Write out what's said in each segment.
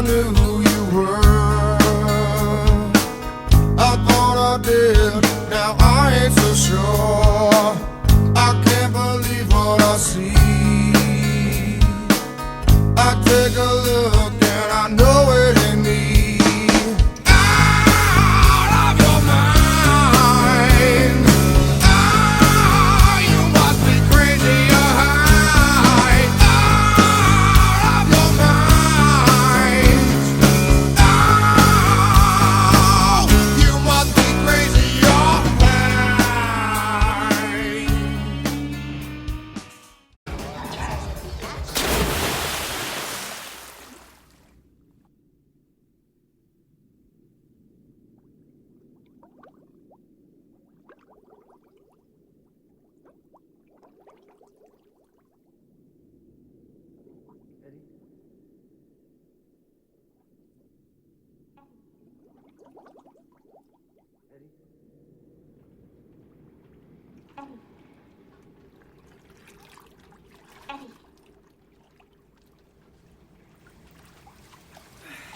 I knew who you were. I thought I did, now I ain't so sure. I can't believe what I see. I take a look and I know it ain't me. Out of your mind. Ah, you must be crazy or high. Out of your mind. Oh, you must be crazy or high.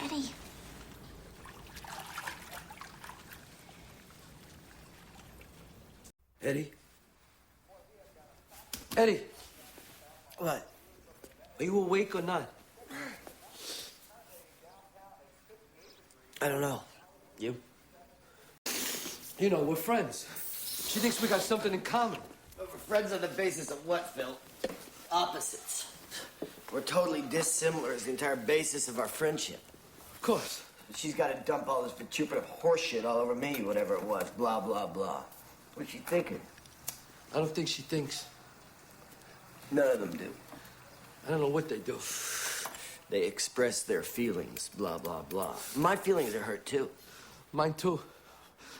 Eddie. Eddie? Eddie! What? Are you awake or not? I don't know. You? You know, we're friends. She thinks we got something in common. We're friends on the basis of what, Phil? Opposites. We're totally dissimilar is the entire basis of our friendship. Of course. She's got to dump all this vituperative horseshit all over me, whatever it was. Blah, blah, blah. What's she thinking? I don't think she thinks. None of them do. I don't know what they do. They express their feelings, blah, blah, blah. My feelings are hurt, too. Mine too.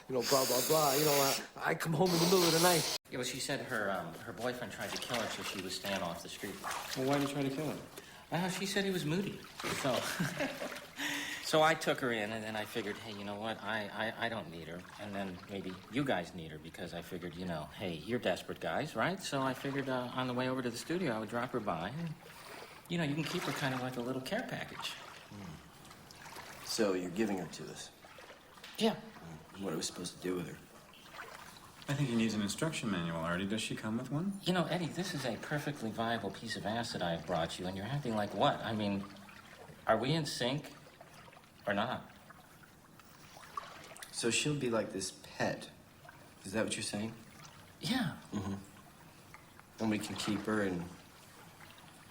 You know, blah, blah, blah. You know, I come home in the middle of the night. Yeah, well, she said her boyfriend tried to kill her, so she was staying off the street. Well, why did you try to kill him? She said he was moody. So, so I took her in, and then I figured, hey, you know what? I don't need her, and then maybe you guys need her because I figured, you know, hey, you're desperate guys, right? So I figured on the way over to the studio, I would drop her by, and you know, you can keep her kind of like a little care package. So you're giving her to us? Yeah. What are we supposed to do with her? I think he needs an instruction manual, Artie. Does she come with one? You know, Eddie, this is a perfectly viable piece of acid I've brought you, and you're acting like what? I mean, are we in sync or not? So she'll be like this pet. Is that what you're saying? Yeah. Mm-hmm. And we can keep her and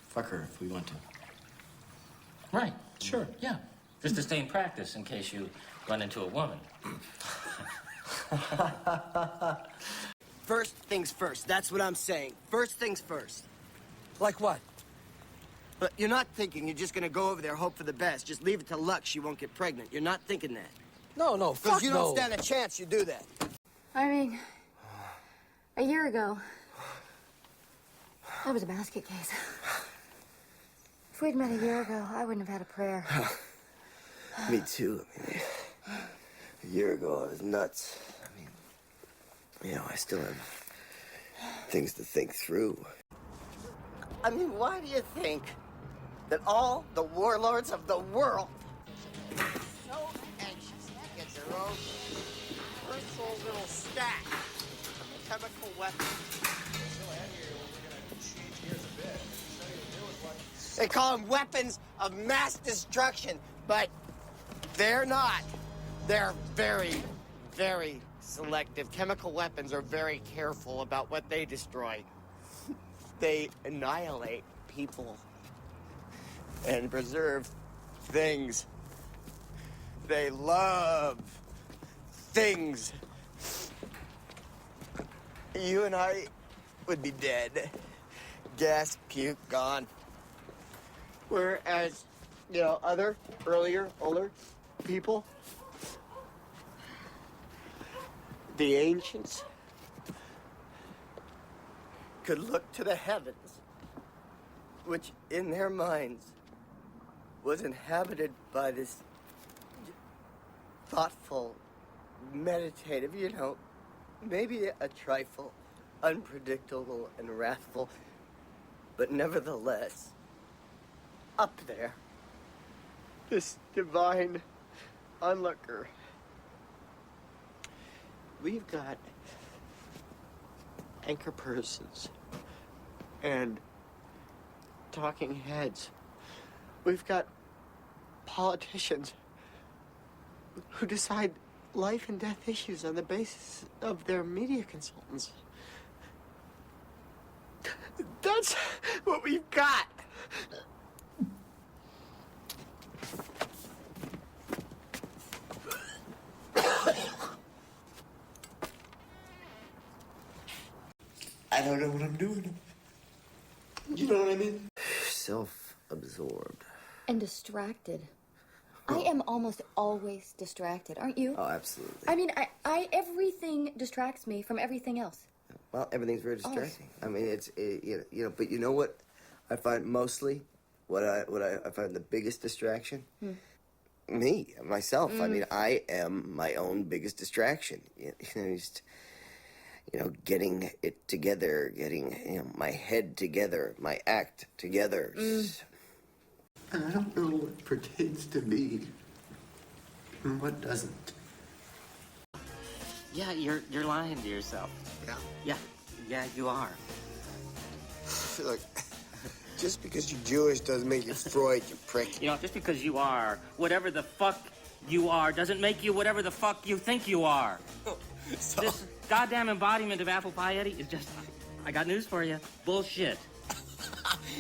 fuck her if we want to. Right. Sure. Yeah. Just to stay in practice in case you run into a woman. First things first. That's what I'm saying. First things first. Like what? But you're not thinking you're just gonna go over there, hope for the best. Just leave it to luck she won't get pregnant. You're not thinking that. No, Because fuck you no. don't stand a chance you do that. I mean, a year ago, that was a basket case. If we'd met a year ago, I wouldn't have had a prayer. Me too. I mean, a year ago I was nuts. I mean, you know, I still have things to think through. I mean, why do you think that all the warlords of the world so anxious to get their own personal little stack of chemical weapons? They call them weapons of mass destruction, but they're not. They're very, very selective. Chemical weapons are very careful about what they destroy. They annihilate people and preserve things. They love things. You and I would be dead. Gas, puke, gone. Whereas, you know, other, earlier, older people, the ancients, could look to the heavens, which in their minds was inhabited by this thoughtful, meditative, you know, maybe a trifle unpredictable and wrathful, but nevertheless, up there, this divine onlooker. We've got anchor persons and talking heads. We've got politicians who decide life and death issues on the basis of their media consultants. That's what we've got. I don't know what I'm doing. You know what I mean? Self-absorbed. And distracted. I am almost always distracted, aren't you? Oh, absolutely. I mean, everything distracts me from everything else. Well, everything's very distracting. I mean, but you know what I find mostly? What I find the biggest distraction? Me, myself. I mean, I am my own biggest distraction. Getting it together, getting my head together, my act together. And I don't know what pertains to me and what doesn't. Yeah, you're lying to yourself. Yeah, you are. Look, just because you're Jewish doesn't make you Freud, you prick. You know, just because you are whatever the fuck you are doesn't make you whatever the fuck you think you are. So, This goddamn embodiment of apple pie, Eddie, is just, I got news for you, bullshit.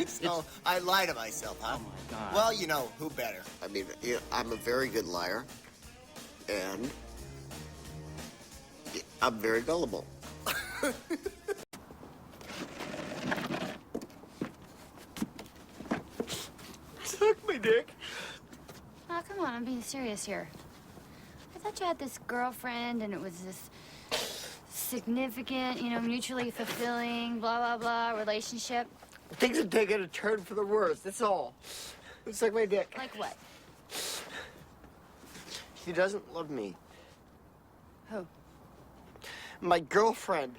so I lie to myself, huh? Oh, my God. Well, you know, who better? I mean, I'm a very good liar, and I'm very gullible. Suck my dick. Oh, come on, I'm being serious here. I thought you had this girlfriend and it was this significant, mutually fulfilling, blah, blah, blah relationship. Things have taken a turn for the worse, that's all. Suck my dick. Like what? She doesn't love me. Who? My girlfriend.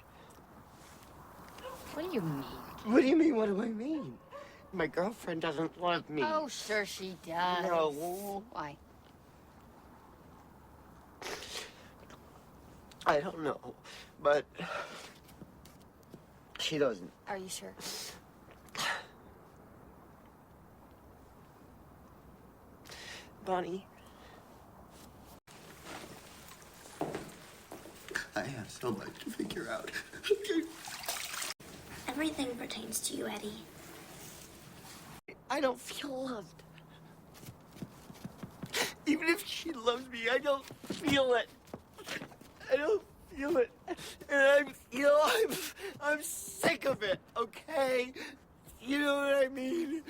What do you mean? What do you mean, what do I mean? My girlfriend doesn't love me. Oh, sure she does. No. Why? I don't know, but she doesn't. Are you sure? Bonnie. I have so much to figure out. Everything pertains to you, Eddie. I don't feel loved. Even if she loves me, I don't feel it. I don't feel it. And I'm sick of it, okay? You know what I mean?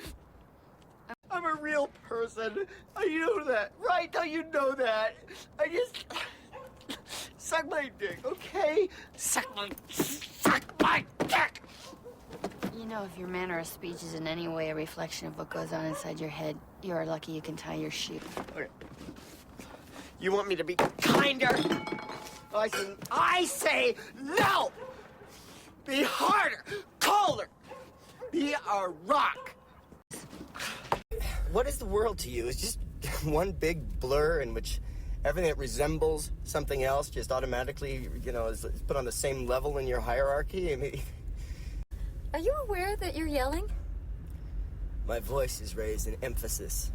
I'm a real person. You know that, right? Don't you know that? I just suck my dick, okay? Suck my dick. You know, if your manner of speech is in any way a reflection of what goes on inside your head, you are lucky you can tie your shoe. Okay. You want me to be kinder? I say no! Be harder, colder, be a rock. What is the world to you? It's just one big blur in which everything that resembles something else just automatically, is put on the same level in your hierarchy? I mean... Are you aware that you're yelling? My voice is raised in emphasis.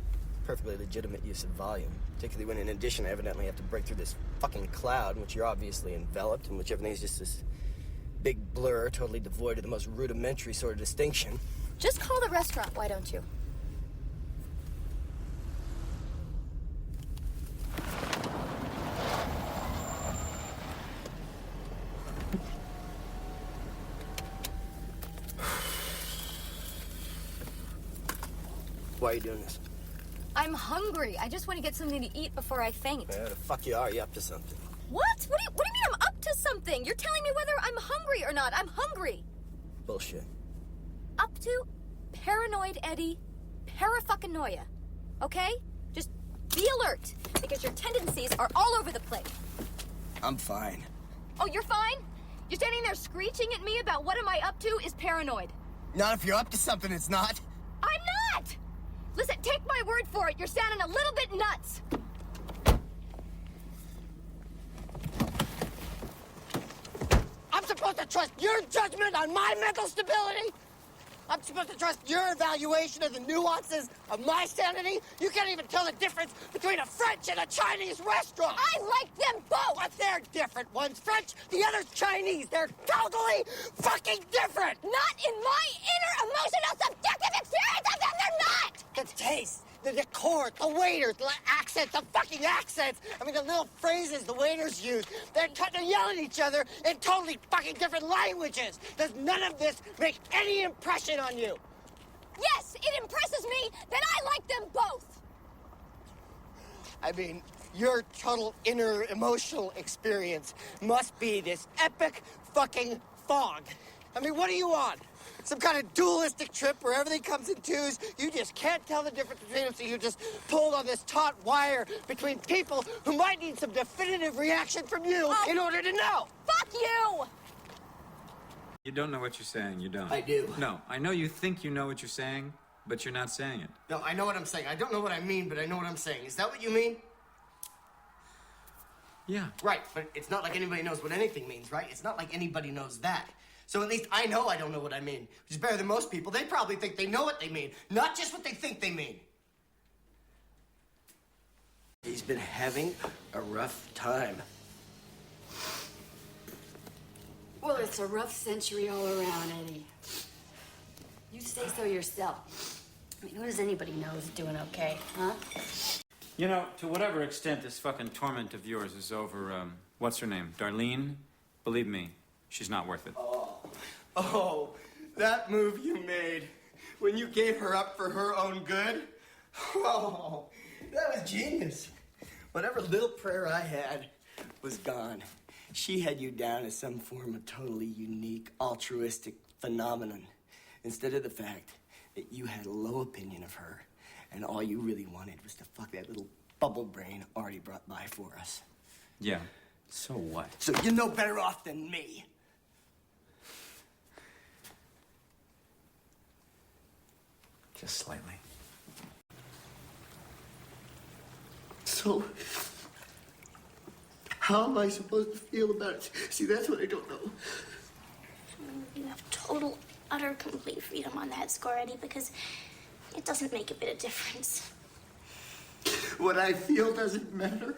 Perfectly legitimate use of volume. Particularly when, in addition, I evidently have to break through this fucking cloud in which you're obviously enveloped, in which everything's just this big blur, totally devoid of the most rudimentary sort of distinction. Just call the restaurant, why don't you? Why are you doing this? I'm hungry. I just want to get something to eat before I faint. Yeah, the fuck you are. You up to something? What? What do you mean I'm up to something? You're telling me whether I'm hungry or not. I'm hungry. Bullshit. Up to paranoid Eddie, para-fucking-noia. Okay? Just be alert, because your tendencies are all over the place. I'm fine. Oh, you're fine? You're standing there screeching at me about what am I up to is paranoid. Not if you're up to something, it's not. I'm not! Listen, take my word for it. You're sounding a little bit nuts. I'm supposed to trust your judgment on my mental stability? I'm supposed to trust your evaluation of the nuances of my sanity? You can't even tell the difference between a French and a Chinese restaurant. I like them both. But they're different. One's French, the other's Chinese. They're totally fucking different. Not in my inner emotional subjective experience of them, they're not! The taste, the decor, the waiters, the accents, the fucking accents. I mean, the little phrases the waiters use. They're yelling at each other in totally fucking different languages. Does none of this make any impression on you? Yes, it impresses me that I like them both. I mean, your total inner emotional experience must be this epic fucking fog. I mean, what are you on? Some kind of dualistic trip where everything comes in twos. You just can't tell the difference between them, so you're just pulled on this taut wire between people who might need some definitive reaction from you in order to know. Fuck you! You don't know what you're saying, you don't. I do. No, I know you think you know what you're saying, but you're not saying it. No, I know what I'm saying. I don't know what I mean, but I know what I'm saying. Is that what you mean? Yeah. Right, but it's not like anybody knows what anything means, right? It's not like anybody knows that. So at least I know I don't know what I mean, which is better than most people. They probably think they know what they mean, not just what they think they mean. He's been having a rough time. Well, it's a rough century all around, Eddie. You say so yourself. I mean, who does anybody know is doing okay, huh? You know, to whatever extent this fucking torment of yours is over, what's her name? Darlene? Believe me, she's not worth it. Oh, that move you made when you gave her up for her own good? Oh, that was genius. Whatever little prayer I had was gone. She had you down as some form of totally unique, altruistic phenomenon, instead of the fact that you had a low opinion of her, and all you really wanted was to fuck that little bubble brain Artie brought by for us. Yeah, so what? So you're no better off than me. Just slightly. So, how am I supposed to feel about it? See, that's what I don't know. You have total, utter, complete freedom on that score, Eddie, because it doesn't make a bit of difference. What I feel doesn't matter?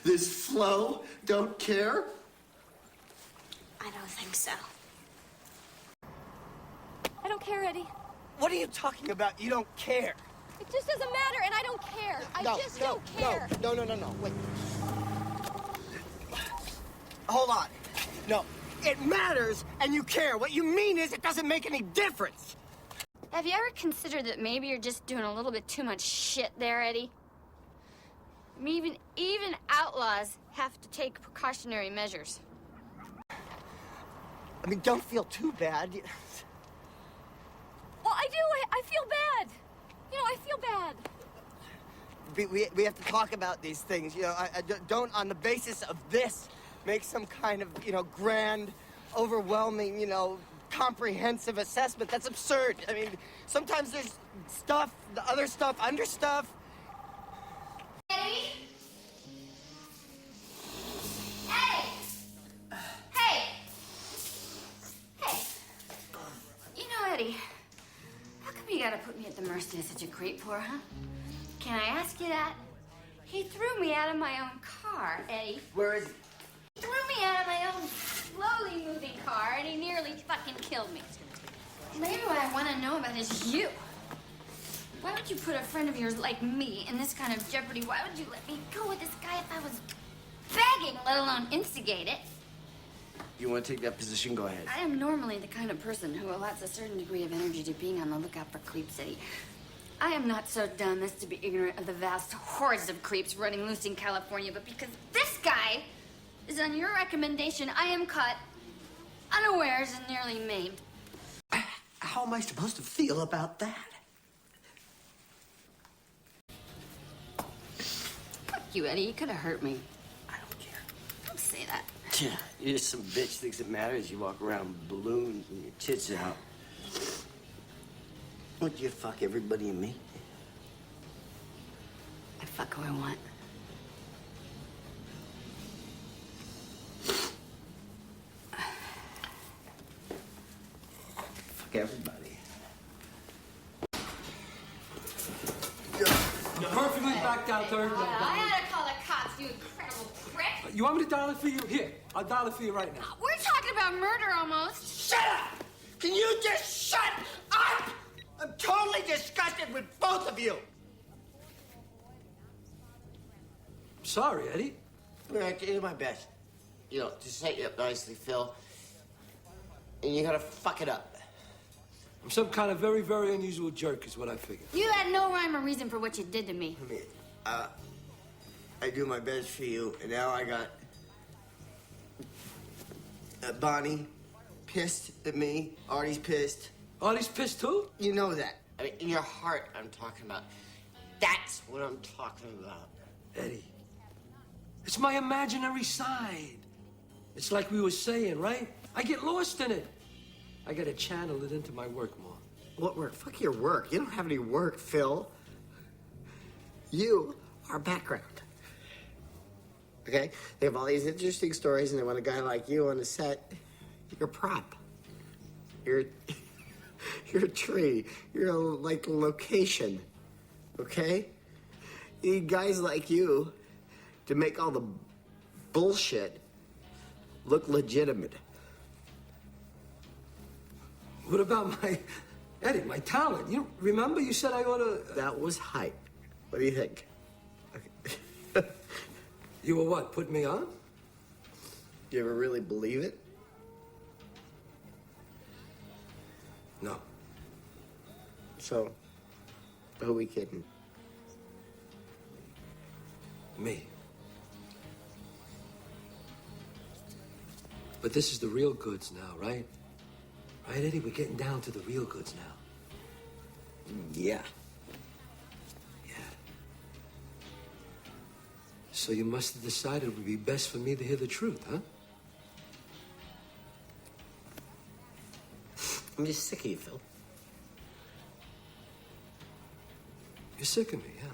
This flow don't care? I don't think so. I don't care, Eddie. What are you talking about? You don't care. It just doesn't matter, and I don't care. I just don't care. No. Wait. Hold on. No. It matters, and you care. What you mean is it doesn't make any difference. Have you ever considered that maybe you're just doing a little bit too much shit there, Eddie? I mean, even outlaws have to take precautionary measures. I mean, don't feel too bad. Well, I do. I feel bad. You know, I feel bad. We have to talk about these things. You know, I don't, on the basis of this, make some kind of, grand, overwhelming, comprehensive assessment. That's absurd. I mean, sometimes there's stuff, the other stuff, under stuff. Eddie? Eddie! Hey! Hey! You know, Eddie, how come you gotta put me at the mercy of such a creep for, huh? Can I ask you that? He threw me out of my own car, Eddie. Where is He threw me out of my own slowly moving car, and he nearly fucking killed me. Maybe what I want to know about is you. Why would you put a friend of yours like me in this kind of jeopardy? Why would you let me go with this guy if I was begging, let alone instigate it? You want to take that position? Go ahead. I am normally the kind of person who allots a certain degree of energy to being on the lookout for creeps, Eddie. I am not so dumb as to be ignorant of the vast hordes of creeps running loose in California, but because this guy is on your recommendation, I am caught unawares and nearly maimed. How am I supposed to feel about that? Fuck you, Eddie. You could have hurt me. I don't care. Don't say that. Yeah, you're just some bitch thinks it matters. You walk around with balloons and your tits out. Would you fuck everybody and me? fuck who I want. Fuck everybody. You're perfectly backed out, third. I had to call the cops, you incredible prick. You want me to dial it for you? Here, I'll dial it for you right now. We're talking about murder almost. Shut up! Can you just shut up? I'm totally disgusted with both of you. Sorry, Eddie. I mean, I can do my best. You know, to set you up nicely, Phil. And you gotta fuck it up. I'm some kind of very, very unusual jerk, is what I figured. You had no rhyme or reason for what you did to me. I mean, I do my best for you, and now I got Bonnie pissed at me. Artie's pissed. Artie's pissed too? You know that. I mean, in your heart, I'm talking about. That's what I'm talking about. Eddie, it's my imaginary side. It's like we were saying, right? I get lost in it. I gotta channel it into my work more. What work? Fuck your work. You don't have any work, Phil. You are background. Okay? They have all these interesting stories, and they want a guy like you on the set. You're a prop. You're a tree. You're like a location. Okay? You need guys like you to make all the bullshit look legitimate. What about Eddie, my talent? You remember you said I ought to... That was hype. What do you think? Okay. You were what, putting me on? Do you ever really believe it? No. So, who are we kidding? Me. But this is the real goods now, right? Right, Eddie? We're getting down to the real goods now. Yeah. Yeah. So you must have decided it would be best for me to hear the truth, huh? I'm just sick of you, Phil. You're sick of me, yeah.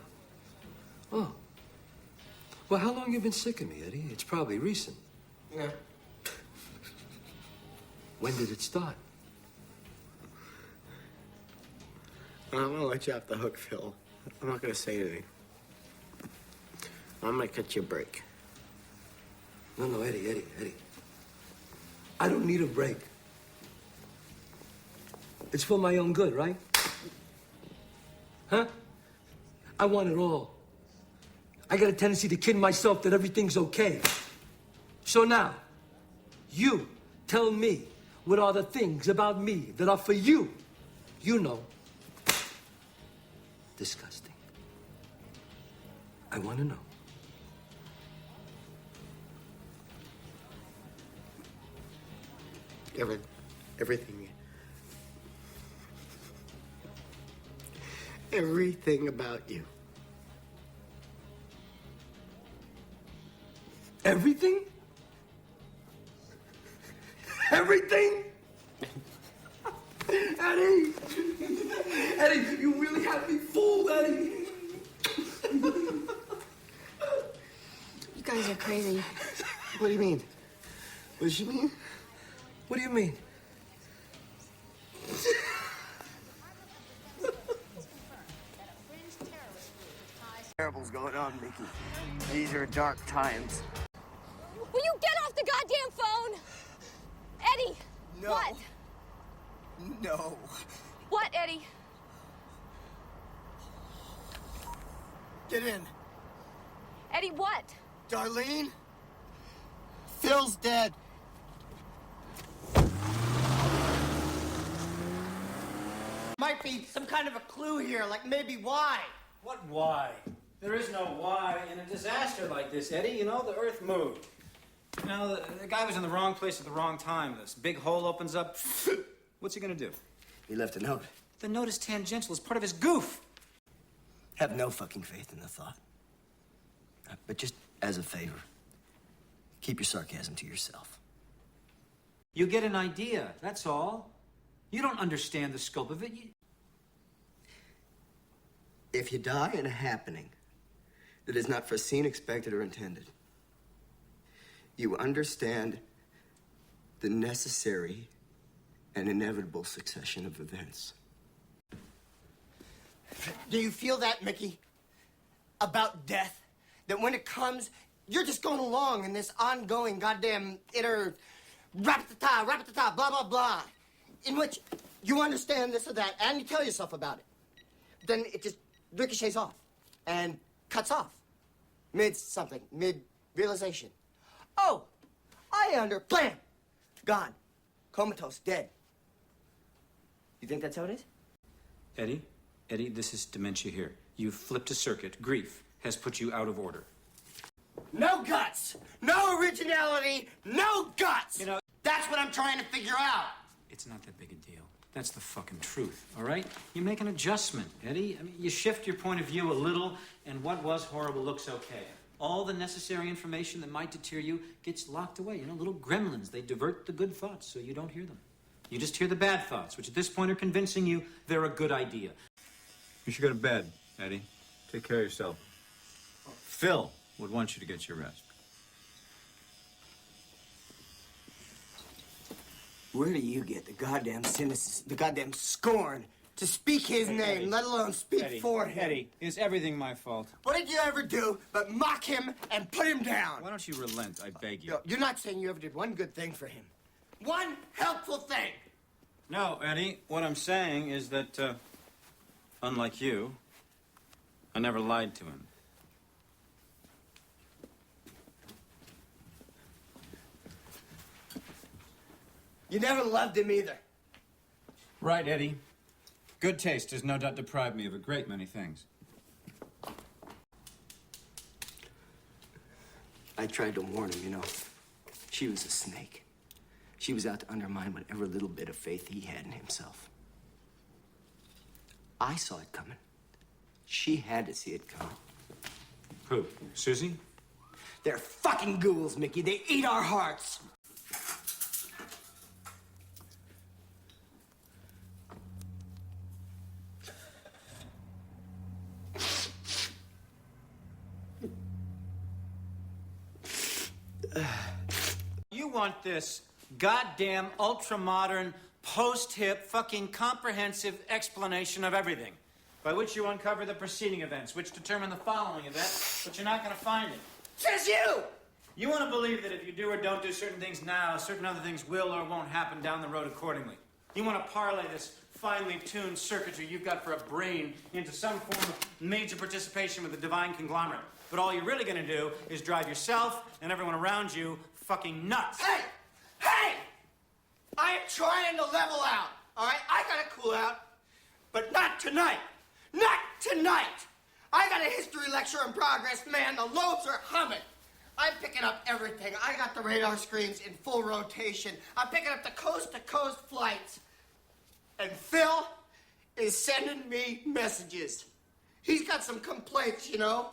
Oh. Well, how long you been sick of me, Eddie? It's probably recent. Yeah. When did it start? I'm gonna let you off the hook, Phil. I'm not gonna say anything. I'm gonna cut you a break. No, Eddie. I don't need a break. It's for my own good, right? Huh? I want it all. I got a tendency to kid myself that everything's okay. So now, you tell me what are the things about me that are for you. You know. Disgusting. I want to know. Everything. Everything about you. Everything? Everything? Eddie! Eddie, you really had me fooled, Eddie! You guys are crazy. What do you mean? What does she mean? What do you mean? Terrible's going on, Mickey. These are dark times. Will you get off the goddamn phone? Eddie! No. What? No. What, Eddie? Get in. Eddie, what? Darlene? Phil's dead. Might be some kind of a clue here, like maybe why. What why? There is no why in a disaster like this, Eddie. You know, the earth moved. You know, the guy was in the wrong place at the wrong time. This big hole opens up. What's he gonna do? He left a note. The note is tangential. It's part of his goof. Have no fucking faith in the thought. But just as a favor, keep your sarcasm to yourself. You get an idea, that's all. You don't understand the scope of it. If you die in a happening, that is not foreseen, expected, or intended. You understand the necessary and inevitable succession of events. Do you feel that, Mickey? About death? That when it comes, you're just going along in this ongoing goddamn inner rap-a-ta-ta, blah, blah, blah, in which you understand this or that, and you tell yourself about it. Then it just ricochets off and cuts off mid-something, mid-realization. Oh, blam, gone, comatose, dead. You think that's how it is? Eddie, this is dementia here. You've flipped a circuit. Grief has put you out of order. No guts, no originality, no guts. You know, that's what I'm trying to figure out. it's not that big a deal. That's the fucking truth, all right? You make an adjustment, Eddie. I mean, you shift your point of view a little, and what was horrible looks okay. All the necessary information that might deter you gets locked away. You know, little gremlins, they divert the good thoughts so you don't hear them. You just hear the bad thoughts, which at this point are convincing you they're a good idea. You should go to bed, Eddie. Take care of yourself. Phil would want you to get your rest. Where do you get the goddamn cynicism, the goddamn scorn to speak his name, Eddie. let alone speak Eddie, for him? Eddie, is everything my fault? What did you ever do but mock him and put him down? Why don't you relent, I beg you? No, you're not saying you ever did one good thing for him. One helpful thing. No, Eddie, what I'm saying is that, unlike you, I never lied to him. You never loved him either. Right, Eddie. Good taste has no doubt deprived me of a great many things. I tried to warn him, you know. She was a snake. She was out to undermine whatever little bit of faith he had in himself. I saw it coming. She had to see it coming. Who? Susie? They're fucking ghouls, Mickey. They eat our hearts. You want this goddamn ultra-modern, post-hip, fucking comprehensive explanation of everything, by which you uncover the preceding events, which determine the following event, but you're not going to find it. Says you! You want to believe that if you do or don't do certain things now, certain other things will or won't happen down the road accordingly. You want to parlay this finely tuned circuitry you've got for a brain into some form of major participation with the divine conglomerate. But all you're really going to do is drive yourself and everyone around you fucking nuts. Hey! Hey! I am trying to level out, all right? I gotta cool out, but not tonight. Not tonight! I got a history lecture in progress, man. The loads are humming. I'm picking up everything. I got the radar screens in full rotation. I'm picking up the coast-to-coast flights. And Phil is sending me messages. He's got some complaints, you know,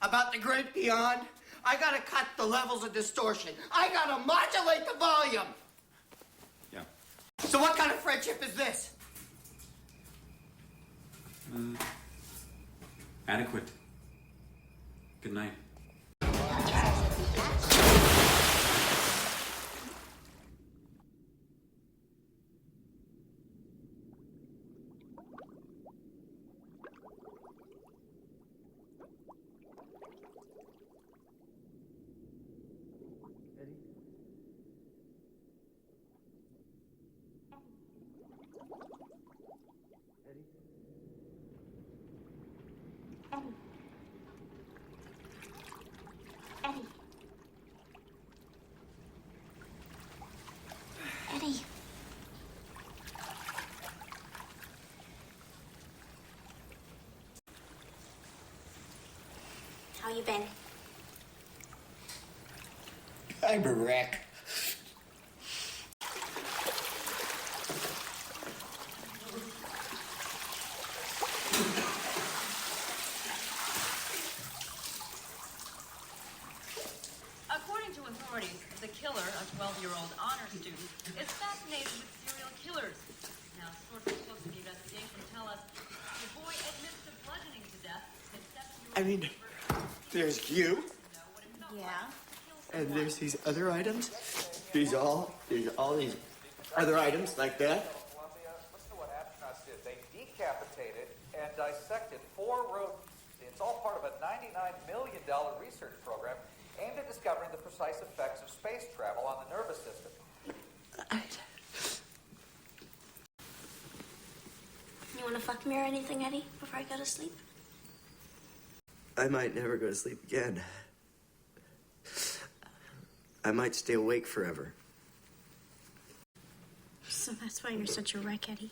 about the great beyond. I gotta cut the levels of distortion. I gotta modulate the volume. Yeah. So what kind of friendship is this? Adequate. Good night. Eddie. How you been? I'm a wreck. According to authorities, the killer, a 12-year-old honor student, is fascinated with serial killers. Now, sources close to the investigation tell us the boy admits to bludgeoning to death his 7-year-old I mean, neighbor. There's you, Yeah. and there's these other items. These all these other items like that. Listen to what astronauts did. They decapitated and dissected 4 rodents. It's all part of a $99 million research program aimed at discovering the precise effects of space travel on the nervous system. You want to fuck me or anything, Eddie, before I go to sleep? I might never go to sleep again. I might stay awake forever. So that's why you're such a wreck, Eddie.